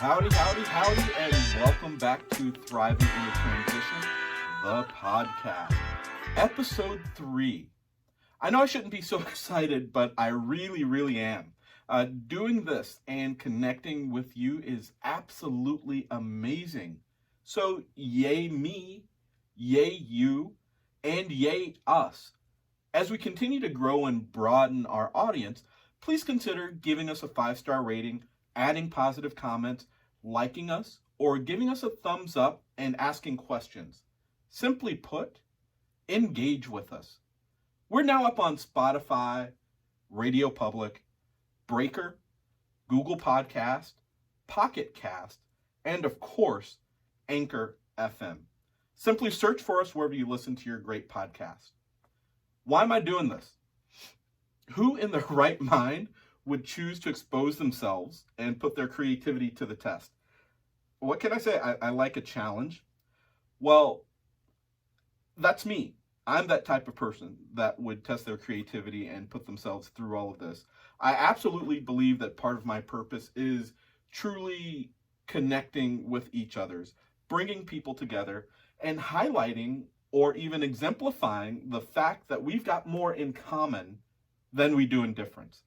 Howdy, and welcome back to Thriving in the Transition, the podcast. Episode 3. I know I shouldn't be so excited, but I really am. Doing this and connecting with you is absolutely amazing. So yay me, yay you, and yay us. As we continue to grow and broaden our audience, please consider giving us a 5-star rating, adding positive comments, liking us, or giving us a thumbs up and asking questions. Simply put, engage with us. We're now up on Spotify, Radio Public, Breaker, Google Podcast, Pocket Cast, and of course, Anchor FM. Simply search for us wherever you listen to your great podcast. Why am I doing this? Who in their right mind would choose to expose themselves and put their creativity to the test? What can I say? I like a challenge. Well, that's me. I'm that type of person that would test their creativity and put themselves through all of this. I absolutely believe that part of my purpose is truly connecting with each other's, bringing people together, and highlighting or even exemplifying the fact that we've got more in common than we do in difference.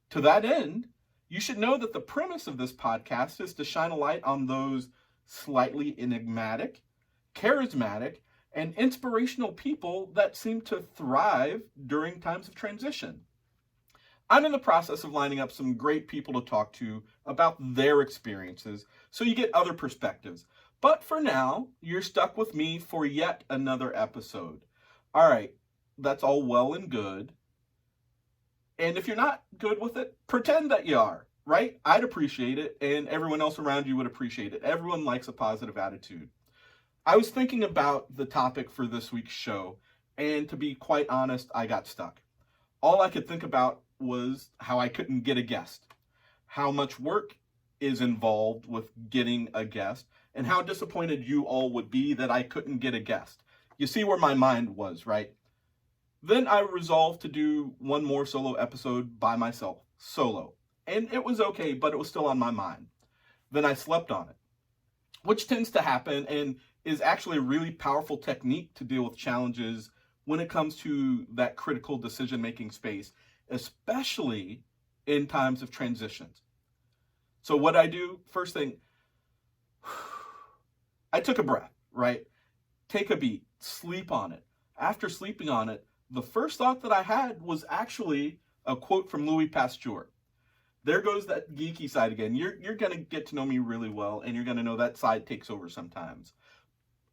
To that end, you should know that the premise of this podcast is to shine a light on those slightly enigmatic, charismatic, and inspirational people that seem to thrive during times of transition. I'm in the process of lining up some great people to talk to about their experiences, so you get other perspectives. But for now, you're stuck with me for yet another episode. All right, that's all well and good. And if you're not good with it, pretend that you are, right? I'd appreciate it, and everyone else around you would appreciate it. Everyone likes a positive attitude. I was thinking about the topic for this week's show, and to be quite honest, I got stuck. All I could think about was how I couldn't get a guest, how much work is involved with getting a guest, and how disappointed you all would be that I couldn't get a guest. You see where my mind was, right? Then I resolved to do one more solo episode by myself, solo. And it was okay, but it was still on my mind. Then I slept on it, which tends to happen and is actually a really powerful technique to deal with challenges when it comes to that critical decision-making space, especially in times of transitions. So what I do, first thing, I took a breath, right? Take a beat, sleep on it. After sleeping on it, the first thought that I had was actually a quote from Louis Pasteur. There goes that geeky side again. You're going to get to know me really well, and you're going to know that side takes over sometimes.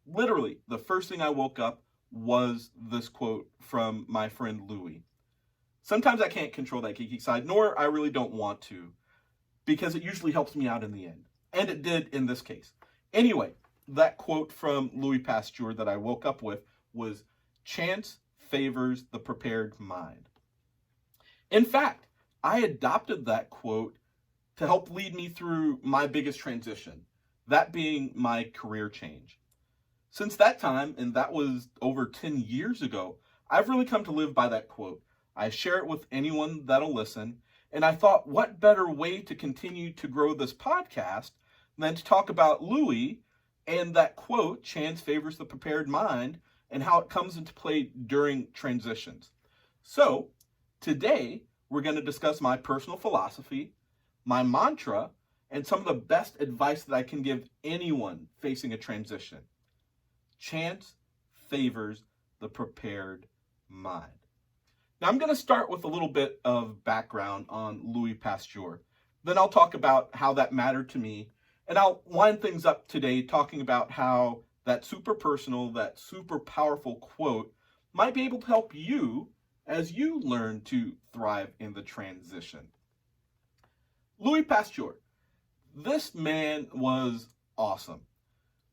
Literally, the first thing I woke up was this quote from my friend Louis. Sometimes I can't control that geeky side, nor I really don't want to, because it usually helps me out in the end. And it did in this case. Anyway, that quote from Louis Pasteur that I woke up with was, "Chance favors the prepared mind." In fact, I adopted that quote to help lead me through my biggest transition, that being my career change. Since that time, and that was over 10 years ago, I've really come to live by that quote. I share it with anyone that'll listen, and I thought, what better way to continue to grow this podcast than to talk about Louis and that quote, "Chance favors the prepared mind," and how it comes into play during transitions. So, today, we're going to discuss my personal philosophy, my mantra, and some of the best advice that I can give anyone facing a transition. Chance favors the prepared mind. Now, I'm going to start with a little bit of background on Louis Pasteur. Then I'll talk about how that mattered to me, and I'll wind things up today talking about how that super personal, that super powerful quote might be able to help you as you learn to thrive in the transition. Louis Pasteur, this man was awesome.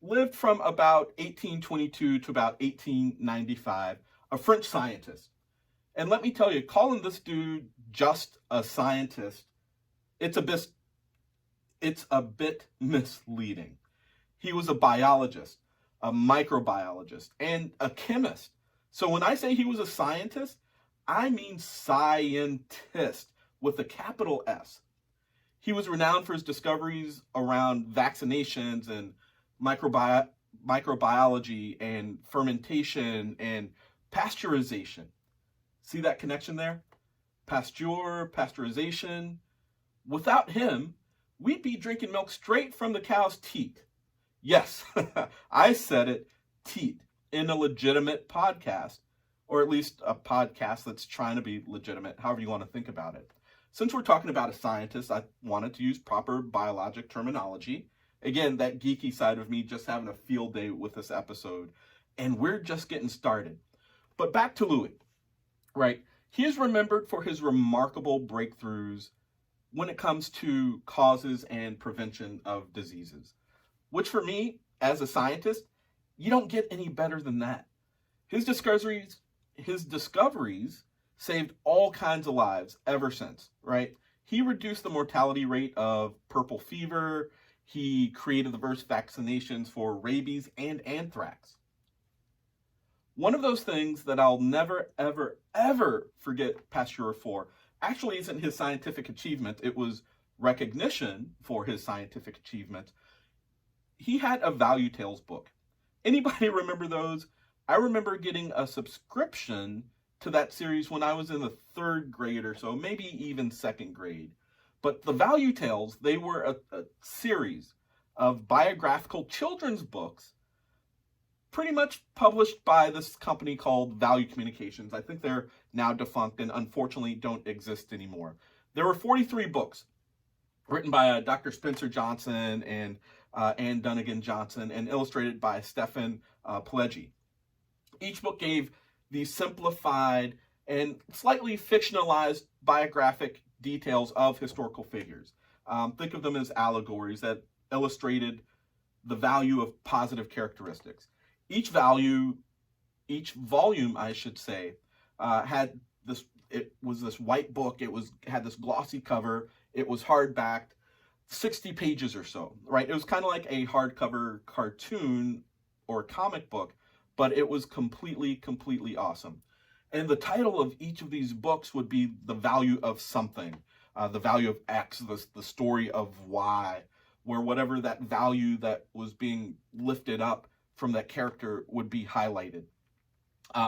Lived from about 1822 to about 1895, a French scientist. And let me tell you, calling this dude just a scientist, it's a bit misleading. He was a biologist, a microbiologist, and a chemist. So when I say he was a scientist, I mean scientist with a capital S. He was renowned for his discoveries around vaccinations and microbiology and fermentation and pasteurization. See that connection there? Pasteur, pasteurization. Without him, we'd be drinking milk straight from the cow's teat. Yes, I said it, teat, in a legitimate podcast, or at least a podcast that's trying to be legitimate, however you want to think about it. Since we're talking about a scientist, I wanted to use proper biologic terminology. Again, that geeky side of me just having a field day with this episode, and we're just getting started. But back to Louis, right? He is remembered for his remarkable breakthroughs when it comes to causes and prevention of diseases, which for me, as a scientist, you don't get any better than that. His discoveries saved all kinds of lives ever since, right? He reduced the mortality rate of purple fever. He created the first vaccinations for rabies and anthrax. One of those things that I'll never, ever, ever forget Pasteur for actually isn't his scientific achievement. It was recognition for his scientific achievement. He had a Value Tales book. Anybody remember those? I remember getting a subscription to that series when I was in the 3rd grade or so, maybe even 2nd grade. But the Value Tales, they were a series of biographical children's books pretty much published by this company called Value Communications. I think they're now defunct and unfortunately don't exist anymore. There were 43 books written by Dr. Spencer Johnson and Ann Dunnigan Johnson and illustrated by Stefan Pileggi. Each book gave these simplified and slightly fictionalized biographic details of historical figures. Think of them as allegories that illustrated the value of positive characteristics. Each volume, I should say, had this. It was this white book. Had this glossy cover. It was hardbacked, 60 pages or so, right? It was kind of like a hardcover cartoon or comic book, but it was completely awesome. And the title of each of these books would be the value of something, the value of X, the story of Y, where whatever that value that was being lifted up from that character would be highlighted.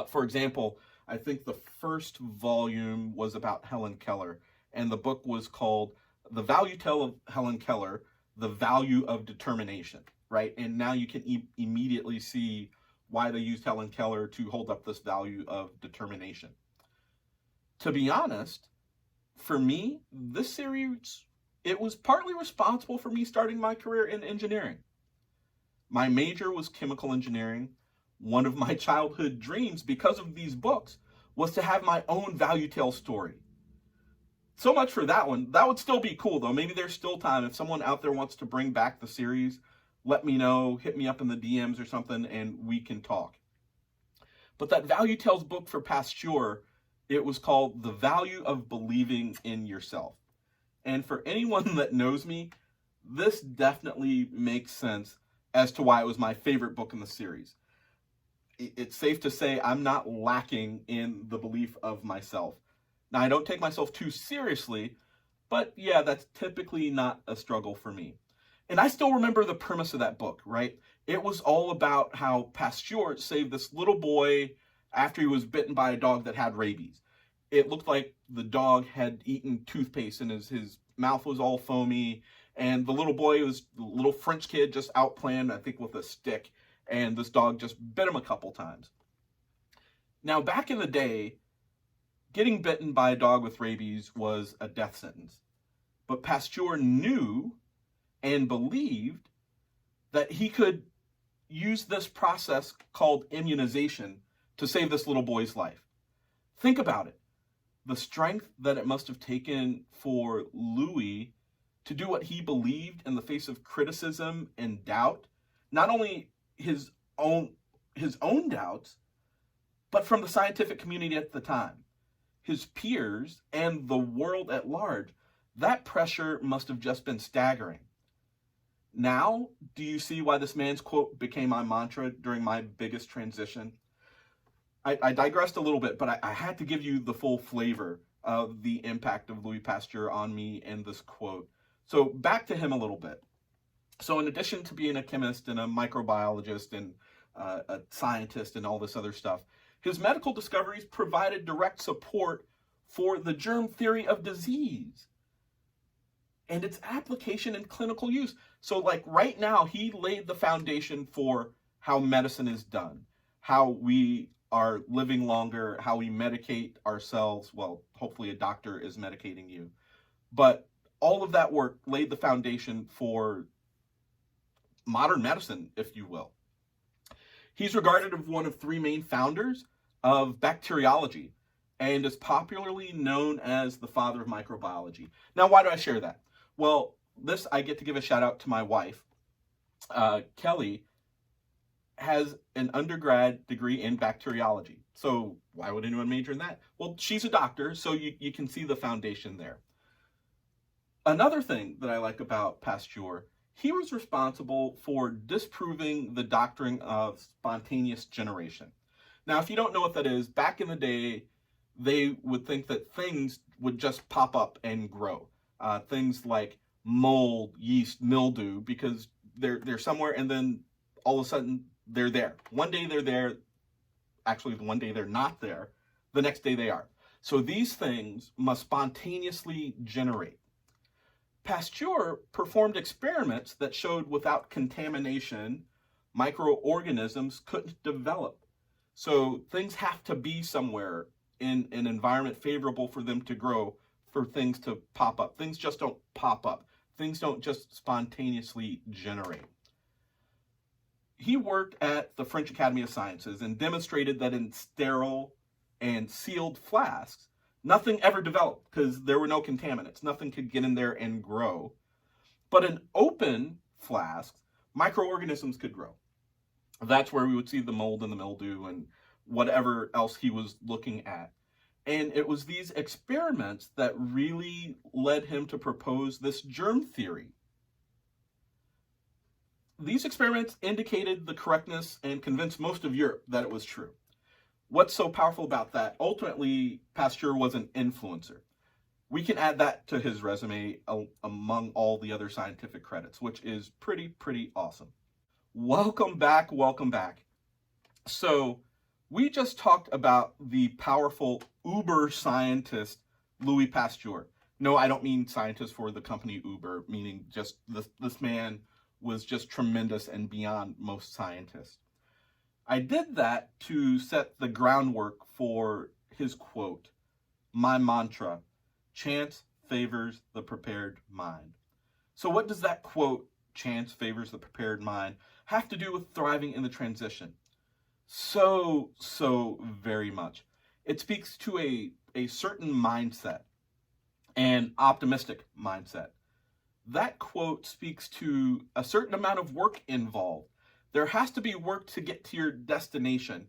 For example, I think the first volume was about Helen Keller, and the book was called The Value Tale of Helen Keller, The Value of Determination, right? And now you can immediately see why they used Helen Keller to hold up this value of determination. To be honest, for me, this series, it was partly responsible for me starting my career in engineering. My major was chemical engineering. One of my childhood dreams, because of these books, was to have my own Value Tale story. So much for that one. That would still be cool, though. Maybe there's still time. If someone out there wants to bring back the series, let me know. Hit me up in the DMs or something, and we can talk. But that Value Tales book for Pasteur, it was called The Value of Believing in Yourself. And for anyone that knows me, this definitely makes sense as to why it was my favorite book in the series. It's safe to say I'm not lacking in the belief of myself. Now, I don't take myself too seriously, but yeah, that's typically not a struggle for me. And I still remember the premise of that book, right? It was all about how Pasteur saved this little boy after he was bitten by a dog that had rabies. It looked like the dog had eaten toothpaste and his mouth was all foamy. And the little boy was a little French kid just out playing, I think, with a stick. And this dog just bit him a couple times. Now, back in the day, getting bitten by a dog with rabies was a death sentence. But Pasteur knew and believed that he could use this process called immunization to save this little boy's life. Think about it. The strength that it must have taken for Louis to do what he believed in the face of criticism and doubt, not only his own doubts, but from the scientific community at the time, his peers, and the world at large. That pressure must have just been staggering. Now, do you see why this man's quote became my mantra during my biggest transition? I digressed a little bit, but I had to give you the full flavor of the impact of Louis Pasteur on me and this quote. So back to him a little bit. So in addition to being a chemist and a microbiologist and a scientist and all this other stuff, his medical discoveries provided direct support for the germ theory of disease and its application in clinical use. So like right now, he laid the foundation for how medicine is done, how we are living longer, how we medicate ourselves. Well, hopefully a doctor is medicating you. But all of that work laid the foundation for modern medicine, if you will. He's regarded as one of three main founders of bacteriology and is popularly known as the father of microbiology. Now, why do I share that? Well, this I get to give a shout out to my wife. Kelly has an undergrad degree in bacteriology. So why would anyone major in that? Well, she's a doctor, so you can see the foundation there. Another thing that I like about Pasteur, he was responsible for disproving the doctrine of spontaneous generation. Now, if you don't know what that is, back in the day, they would think that things would just pop up and grow. Things like mold, yeast, mildew, because they're somewhere and then all of a sudden they're there. One day they're there. Actually, one day they're not there. The next day they are. So these things must spontaneously generate. Pasteur performed experiments that showed without contamination, microorganisms couldn't develop. So things have to be somewhere in an environment favorable for them to grow, for things to pop up. Things just don't pop up. Things don't just spontaneously generate. He worked at the French Academy of Sciences and demonstrated that in sterile and sealed flasks, nothing ever developed because there were no contaminants. Nothing could get in there and grow. But in open flasks, microorganisms could grow. That's where we would see the mold and the mildew and whatever else he was looking at. And it was these experiments that really led him to propose this germ theory. These experiments indicated the correctness and convinced most of Europe that it was true. What's so powerful about that? Ultimately, Pasteur was an influencer. We can add that to his resume among all the other scientific credits, which is pretty awesome. Welcome back, welcome back. So we just talked about the powerful Uber scientist, Louis Pasteur. No, I don't mean scientist for the company Uber, meaning just this man was just tremendous and beyond most scientists. I did that to set the groundwork for his quote, my mantra, chance favors the prepared mind. So what does that quote, chance favors the prepared mind, have to do with thriving in the transition? So very much. It speaks to a certain mindset, an optimistic mindset. That quote speaks to a certain amount of work involved. There has to be work to get to your destination.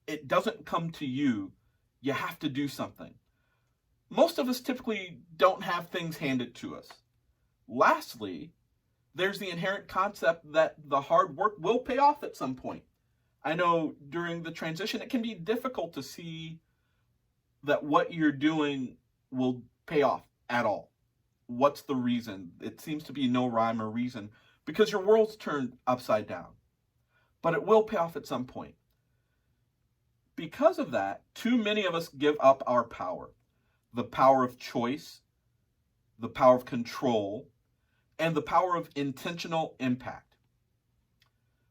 It doesn't come to you. You have to do something. Most of us typically don't have things handed to us. Lastly, there's the inherent concept that the hard work will pay off at some point. I know during the transition, it can be difficult to see that what you're doing will pay off at all. What's the reason? It seems to be no rhyme or reason because your world's turned upside down. But it will pay off at some point. Because of that, too many of us give up our power. The power of choice, the power of control, and the power of intentional impact.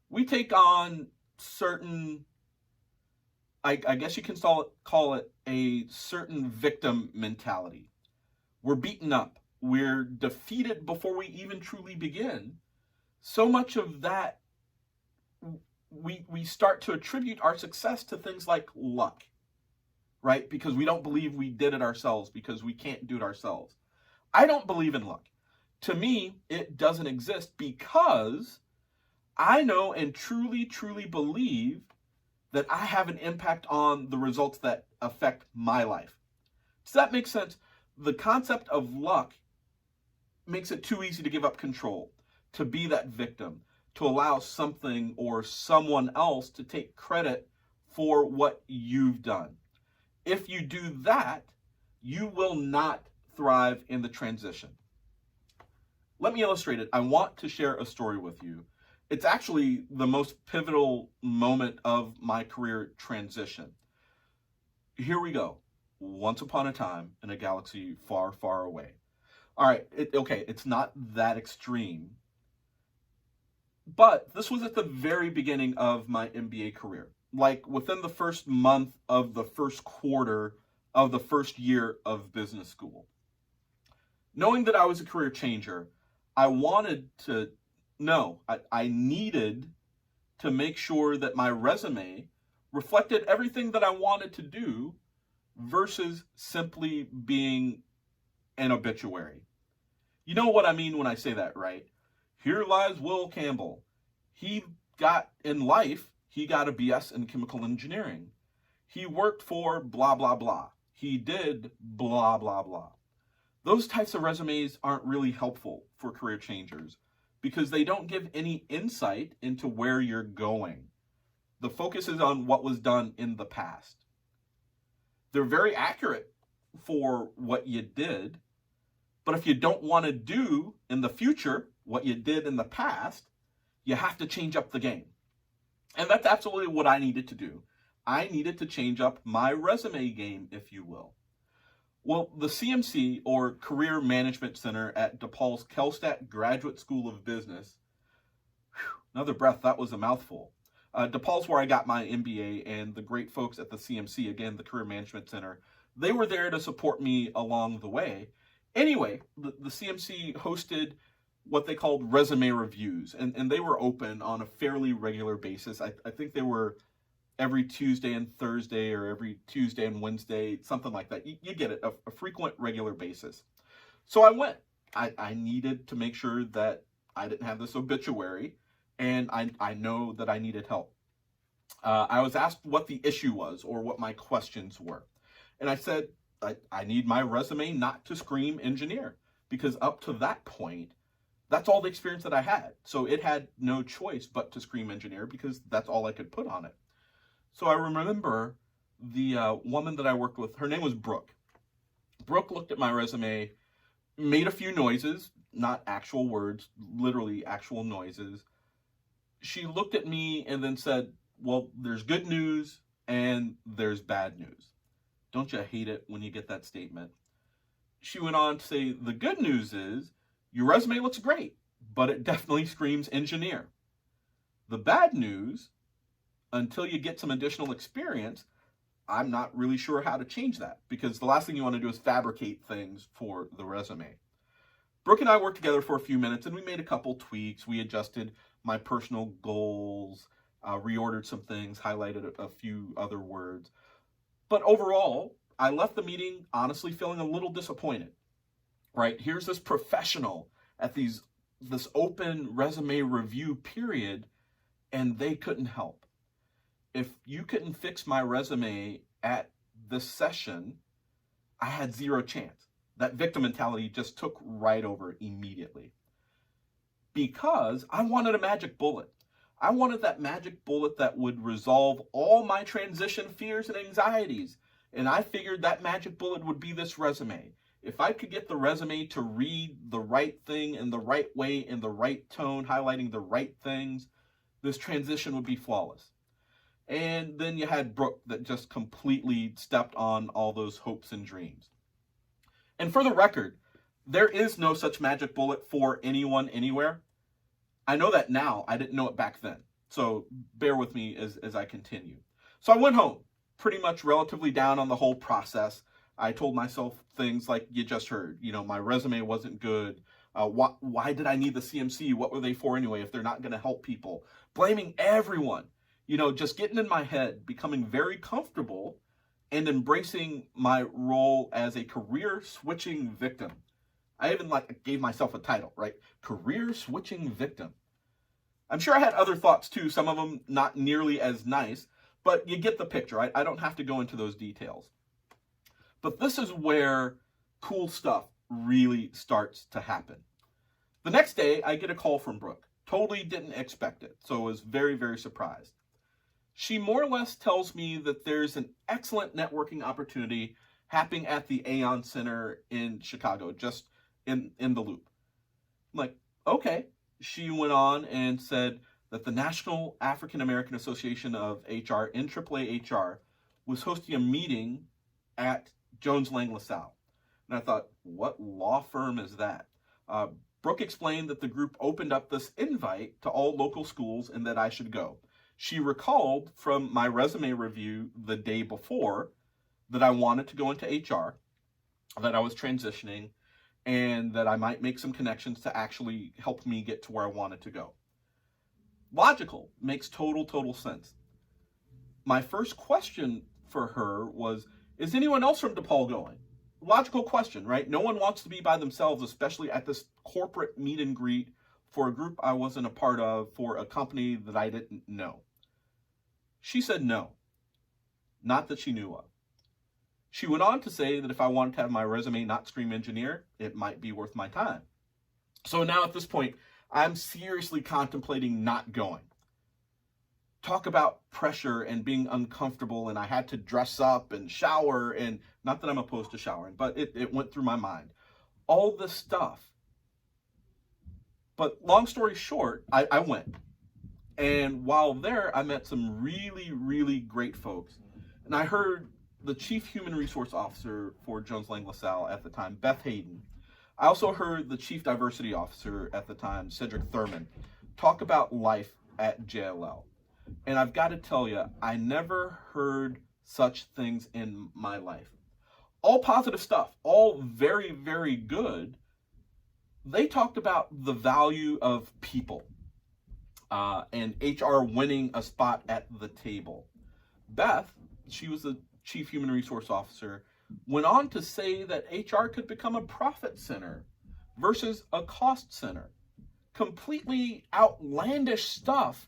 We take on certain, I guess you can call it a certain victim mentality. We're beaten up. We're defeated before we even truly begin. So much of that, we start to attribute our success to things like luck, right? Because we don't believe we did it ourselves, because we can't do it ourselves. I don't believe in luck. To me, it doesn't exist because I know and truly believe that I have an impact on the results that affect my life. Does that make sense? The concept of luck makes it too easy to give up control, to be that victim, to allow something or someone else to take credit for what you've done. If you do that, you will not thrive in the transition. Let me illustrate it. I want to share a story with you. It's actually the most pivotal moment of my career transition. Here we go. Once upon a time in a galaxy far, far away. All right, okay, it's not that extreme, but this was at the very beginning of my MBA career, like within the first month of the first quarter of the first year of business school. Knowing that I was a career changer, I wanted to know, I needed to make sure that my resume reflected everything that I wanted to do versus simply being an obituary. You know what I mean when I say that, right? Here lies Will Campbell. He got a BS in chemical engineering. He worked for blah, blah, blah. He did blah, blah, blah. Those types of resumes aren't really helpful for career changers because they don't give any insight into where you're going. The focus is on what was done in the past. They're very accurate for what you did, but if you don't want to do in the future what you did in the past, you have to change up the game. And that's absolutely what I needed to do. I needed to change up my resume game, if you will. Well, the CMC, or Career Management Center at DePaul's Kellstadt Graduate School of Business, another breath, that was a mouthful. DePaul's where I got my MBA, and the great folks at the CMC, again, the Career Management Center, they were there to support me along the way. Anyway, the CMC hosted what they called resume reviews, and they were open on a fairly regular basis. I think they were every Tuesday and Thursday, or every Tuesday and Wednesday, something like that. You get it, a frequent, regular basis. So I went. I needed to make sure that I didn't have this obituary, and I know that I needed help. I was asked what the issue was or what my questions were. And I said, I need my resume not to scream engineer, because up to that point, that's all the experience that I had. So it had no choice but to scream engineer, because that's all I could put on it. So I remember the woman that I worked with, her name was Brooke. Brooke looked at my resume, made a few noises, not actual words, literally actual noises. She looked at me and then said, well, there's good news and there's bad news. Don't you hate it when you get that statement? She went on to say, the good news is your resume looks great, but it definitely screams engineer. The bad news, until you get some additional experience, I'm not really sure how to change that, because the last thing you want to do is fabricate things for the resume. Brooke and I worked together for a few minutes, and we made a couple tweaks. We adjusted my personal goals, reordered some things, highlighted a few other words. But overall, I left the meeting honestly feeling a little disappointed, right? Here's this professional at this open resume review period, and they couldn't help. If you couldn't fix my resume at this session, I had zero chance. That victim mentality just took right over immediately. Because I wanted a magic bullet. I wanted that magic bullet that would resolve all my transition fears and anxieties. And I figured that magic bullet would be this resume. If I could get the resume to read the right thing in the right way, in the right tone, highlighting the right things, this transition would be flawless. And then you had Brooke that just completely stepped on all those hopes and dreams. And for the record, there is no such magic bullet for anyone anywhere. I know that now. I didn't know it back then. So bear with me as I continue. So I went home, pretty much relatively down on the whole process. I told myself things like you just heard. You know, my resume wasn't good. Why did I need the CMC? What were they for anyway if they're not going to help people? Blaming everyone. You know, just getting in my head, becoming very comfortable, and embracing my role as a career switching victim. I even gave myself a title, right? Career switching victim. I'm sure I had other thoughts too, some of them not nearly as nice, but you get the picture, right? I don't have to go into those details. But this is where cool stuff really starts to happen. The next day, I get a call from Brooke. Totally didn't expect it, so I was very, very surprised. She more or less tells me that there's an excellent networking opportunity happening at the Aon Center in Chicago, just in the loop. I'm like, okay. She went on and said that the National African American Association of HR, NAAA HR, was hosting a meeting at Jones Lang LaSalle. And I thought, what law firm is that? Uh, Brooke explained that the group opened up this invite to all local schools and that I should go. She recalled from my resume review the day before that I wanted to go into HR, that I was transitioning, and that I might make some connections to actually help me get to where I wanted to go. Logical, makes total sense. My first question for her was, is anyone else from DePaul going? Logical question, right? No one wants to be by themselves, especially at this corporate meet and greet for a group I wasn't a part of, for a company that I didn't know. She said no, not that she knew of. She went on to say that if I wanted to have my resume not scream engineer, it might be worth my time. So now at this point, I'm seriously contemplating not going. Talk about pressure and being uncomfortable, and I had to dress up and shower, and not that I'm opposed to showering, but it went through my mind. All this stuff. But long story short, I went. And while there, I met some really great folks. And I heard the Chief Human Resource Officer for Jones Lang LaSalle at the time, Beth Hayden. I also heard the Chief Diversity Officer at the time, Cedric Thurman, talk about life at JLL. And I've got to tell you, I never heard such things in my life. All positive stuff, all very good. They talked about the value of people and HR winning a spot at the table. Beth, she was the Chief Human Resource Officer, went on to say that HR could become a profit center versus a cost center. Completely outlandish stuff,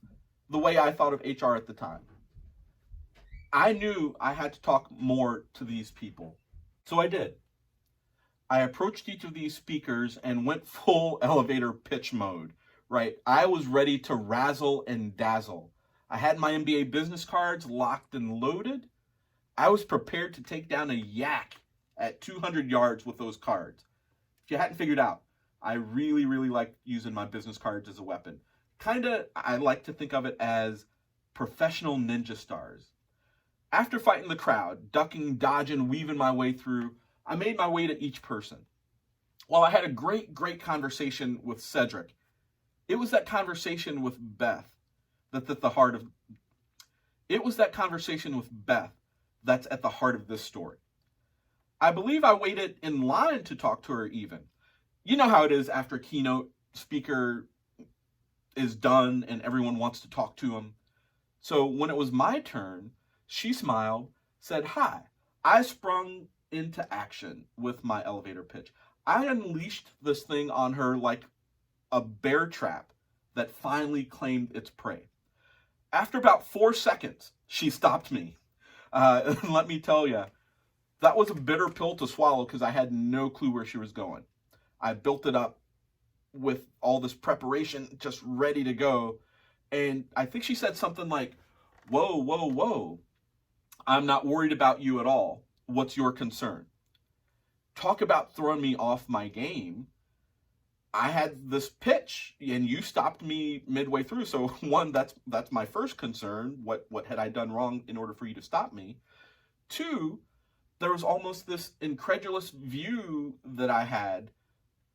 the way I thought of HR at the time. I knew I had to talk more to these people. So I did. I approached each of these speakers and went full elevator pitch mode, right? I was ready to razzle and dazzle. I had my MBA business cards locked and loaded. I was prepared to take down a yak at 200 yards with those cards. If you hadn't figured out, I really like using my business cards as a weapon. I like to think of it as professional ninja stars. After fighting the crowd, ducking, dodging, weaving my way through, I made my way to each person. While I had a great conversation with Cedric, it was that conversation with Beth that's at the heart of this story. I believe I waited in line to talk to her even. You know how it is after a keynote speaker is done and everyone wants to talk to him. So when it was my turn, she smiled, said hi. I sprung into action with my elevator pitch. I unleashed this thing on her like a bear trap that finally claimed its prey. After about 4 seconds, she stopped me. And let me tell you, that was a bitter pill to swallow because I had no clue where she was going. I built it up with all this preparation, just ready to go. And I think she said something like, whoa. I'm not worried about you at all. What's your concern? Talk about throwing me off my game. I had this pitch and you stopped me midway through. So one, that's my first concern. What had I done wrong in order for you to stop me? Two, there was almost this incredulous view that I had.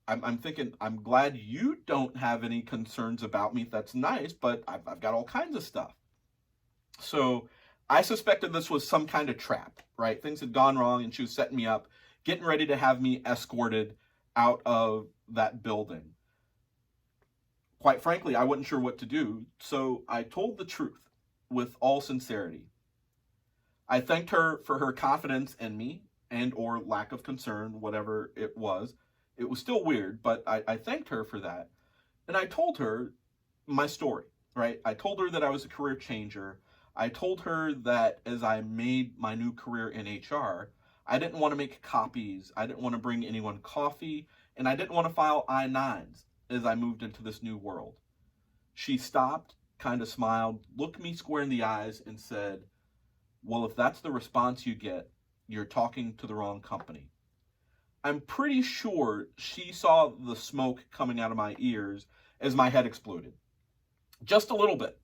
I'm thinking, I'm glad you don't have any concerns about me. That's nice, but I've got all kinds of stuff. So I suspected this was some kind of trap, right? Things had gone wrong and she was setting me up, getting ready to have me escorted out of that building. Quite frankly, I wasn't sure what to do, so I told the truth with all sincerity. I thanked her for her confidence in me and or lack of concern, whatever it was. It was still weird, but I thanked her for that. And I told her my story, right? I told her that I was a career changer. I told her that as I made my new career in HR, I didn't want to make copies. I didn't want to bring anyone coffee. And I didn't want to file I-9s as I moved into this new world. She stopped, kind of smiled, looked me square in the eyes and said, well, if that's the response you get, you're talking to the wrong company. I'm pretty sure she saw the smoke coming out of my ears as my head exploded. Just a little bit.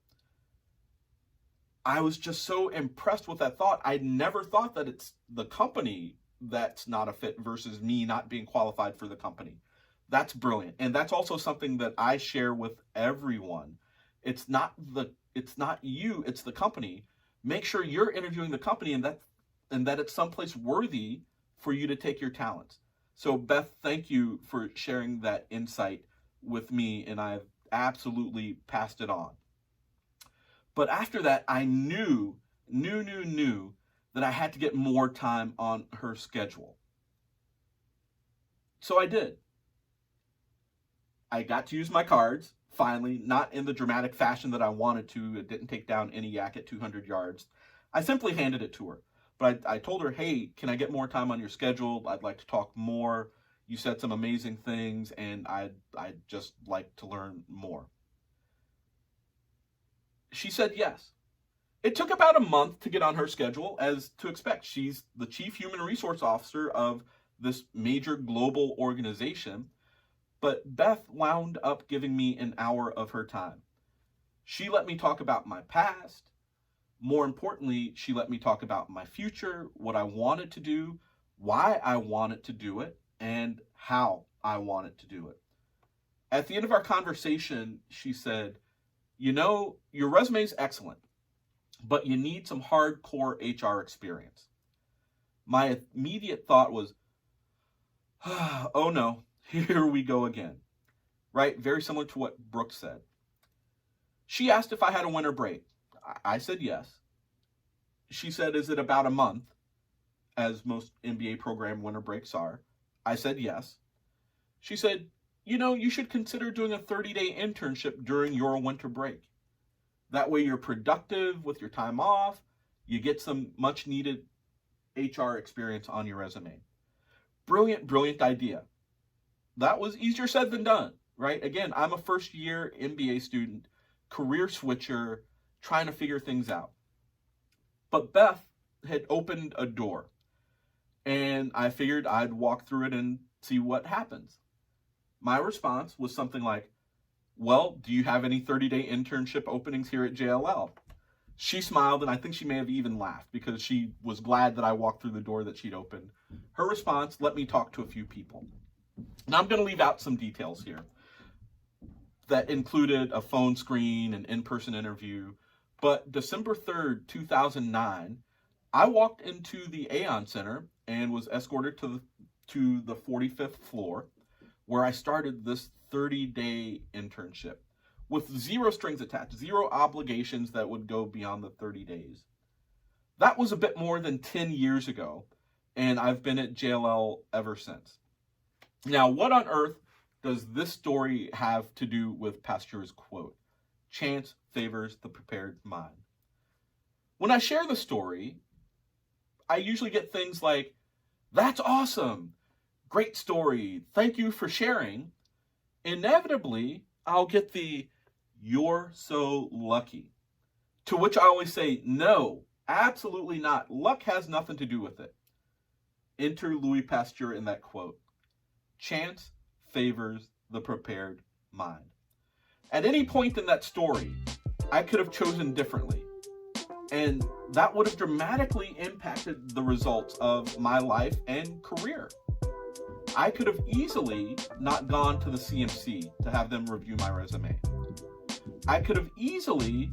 I was just so impressed with that thought. I'd never thought that it's the company that's not a fit versus me not being qualified for the company. That's brilliant. And that's also something that I share with everyone. It's not you, it's the company. Make sure you're interviewing the company and that it's someplace worthy for you to take your talents. So Beth, thank you for sharing that insight with me, and I've absolutely passed it on. But after that, I knew that I had to get more time on her schedule. So I did. I got to use my cards, finally, not in the dramatic fashion that I wanted to. It didn't take down any yak at 200 yards. I simply handed it to her. But I told her, hey, can I get more time on your schedule? I'd like to talk more. You said some amazing things, and I'd just like to learn more. She said yes. It took about a month to get on her schedule, as to expect. She's the chief human resource officer of this major global organization. But Beth wound up giving me an hour of her time. She let me talk about my past. More importantly, she let me talk about my future, what I wanted to do, why I wanted to do it, and how I wanted to do it. At the end of our conversation, she said, your resume is excellent, but you need some hardcore HR experience. My immediate thought was, oh no, here we go again. Right? Very similar to what Brooke said. She asked if I had a winter break. I said yes. She said, is it about a month, as most MBA program winter breaks are? I said yes. She said, you should consider doing a 30-day internship during your winter break. That way you're productive with your time off. You get some much needed HR experience on your resume. Brilliant, brilliant idea. That was easier said than done, right? Again, I'm a first year MBA student, career switcher, trying to figure things out. But Beth had opened a door, and I figured I'd walk through it and see what happens. My response was something like, well, do you have any 30-day internship openings here at JLL? She smiled, and I think she may have even laughed because she was glad that I walked through the door that she'd opened. Her response, let me talk to a few people. Now, I'm going to leave out some details here that included a phone screen, an in-person interview. But December 3rd, 2009, I walked into the Aon Center and was escorted to the 45th floor, where I started this 30-day internship with zero strings attached, zero obligations that would go beyond the 30 days. That was a bit more than 10 years ago, and I've been at JLL ever since. Now, what on earth does this story have to do with Pasteur's quote? Chance favors the prepared mind. When I share the story, I usually get things like, that's awesome, great story, thank you for sharing. Inevitably, I'll get the, you're so lucky. To which I always say, no, absolutely not. Luck has nothing to do with it. Enter Louis Pasteur in that quote. Chance favors the prepared mind. At any point in that story, I could have chosen differently. And that would have dramatically impacted the results of my life and career. I could have easily not gone to the CMC to have them review my resume. I could have easily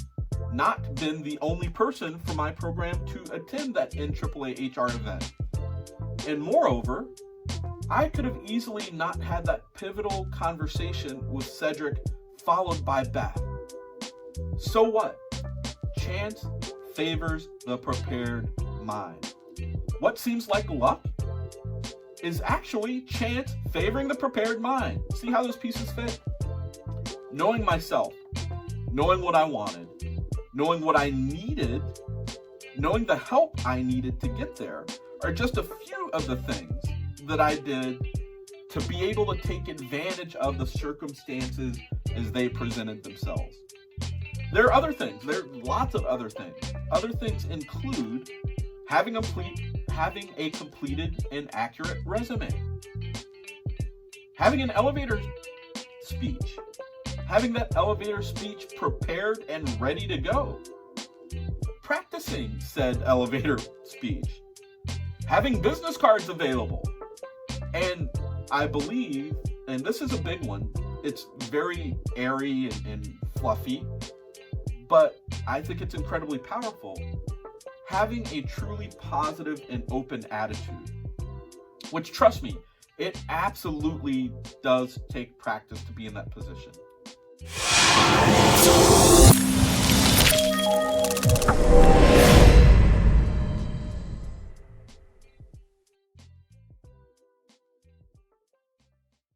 not been the only person from my program to attend that NAAA HR event. And moreover, I could have easily not had that pivotal conversation with Cedric followed by Beth. So what? Chance favors the prepared mind. What seems like luck is actually chance favoring the prepared mind. See how those pieces fit? Knowing myself, knowing what I wanted, knowing what I needed, knowing the help I needed to get there are just a few of the things that I did to be able to take advantage of the circumstances as they presented themselves. There are other things. There are lots of other things. Other things include having a completed and accurate resume. Having an elevator speech. Having that elevator speech prepared and ready to go. Practicing said elevator speech. Having business cards available. And I believe, and this is a big one, it's very airy and fluffy, but I think it's incredibly powerful. Having a truly positive and open attitude, which, trust me, it absolutely does take practice to be in that position.